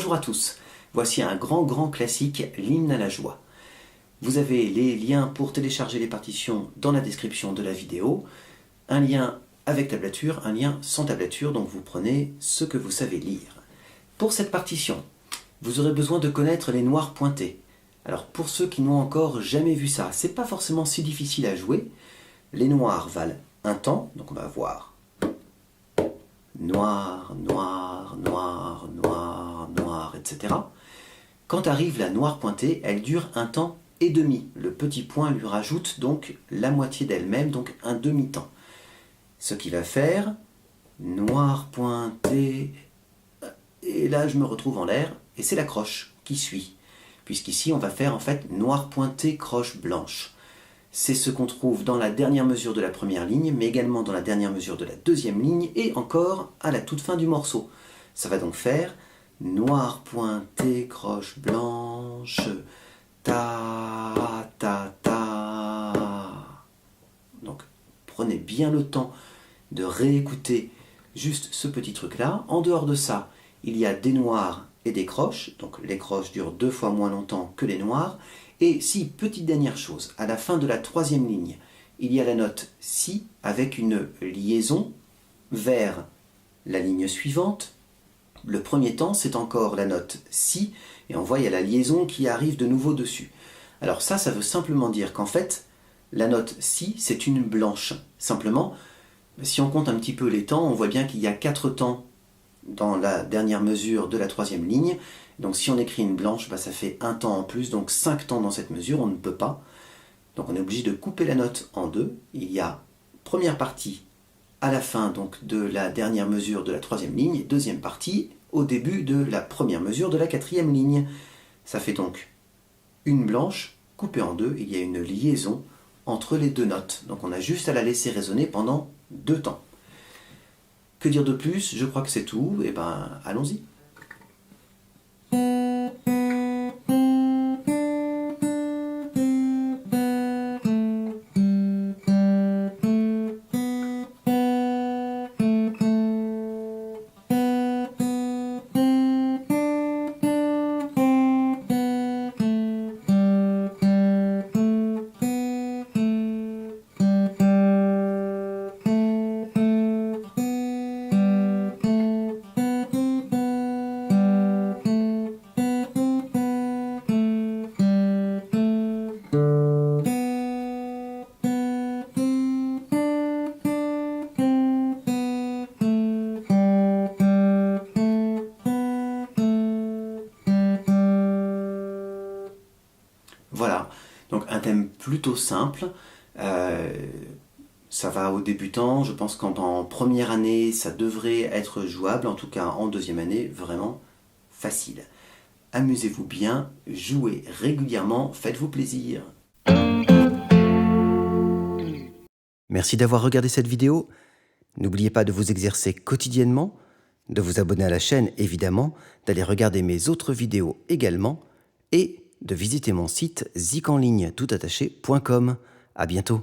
Bonjour à tous, voici un grand classique, l'hymne à la joie. Vous avez les liens pour télécharger les partitions dans la description de la vidéo, un lien avec tablature, un lien sans tablature, donc vous prenez ce que vous savez lire. Pour cette partition, vous aurez besoin de connaître les noirs pointés. Alors pour ceux qui n'ont encore jamais vu ça, c'est pas forcément si difficile à jouer. Les noirs valent un temps, donc on va voir noir, noir, noir, noir, noir, etc. Quand arrive la noire pointée, elle dure un temps et demi. Le petit point lui rajoute donc la moitié d'elle-même, donc un demi-temps. Ce qui va faire noir pointé, et là je me retrouve en l'air, et c'est la croche qui suit. Puisqu'ici on va faire en fait noir pointé, croche blanche. C'est ce qu'on trouve dans la dernière mesure de la première ligne, mais également dans la dernière mesure de la deuxième ligne, et encore à la toute fin du morceau. Ça va donc faire noir pointé, croche blanche, ta, ta, ta. Donc prenez bien le temps de réécouter juste ce petit truc-là. En dehors de ça, il y a des noirs et des croches, donc les croches durent 2 fois moins longtemps que les noirs. Et si, petite dernière chose, à la fin de la troisième ligne, il y a la note Si avec une liaison vers la ligne suivante. Le premier temps, c'est encore la note Si, et on voit il y a la liaison qui arrive de nouveau dessus. Alors ça veut simplement dire qu'en fait, la note Si, c'est une blanche. Simplement, si on compte un petit peu les temps, on voit bien qu'il y a 4 temps dans la dernière mesure de la troisième ligne. Donc si on écrit une blanche, ça fait un temps en plus, donc 5 temps dans cette mesure, on ne peut pas. Donc on est obligé de couper la note en deux. Il y a première partie à la fin donc, de la dernière mesure de la troisième ligne, et deuxième partie au début de la première mesure de la quatrième ligne. Ça fait donc une blanche coupée en deux, il y a une liaison entre les deux notes. Donc on a juste à la laisser résonner pendant 2 temps. Que dire de plus? Je crois que c'est tout, et allons-y. Voilà, donc un thème plutôt simple, ça va aux débutants, je pense qu'en première année ça devrait être jouable, en tout cas en deuxième année vraiment facile. Amusez-vous bien, jouez régulièrement, faites-vous plaisir. Merci d'avoir regardé cette vidéo, n'oubliez pas de vous exercer quotidiennement, de vous abonner à la chaîne évidemment, d'aller regarder mes autres vidéos également, et de visiter mon site zikenligne toutattaché.com. À bientôt.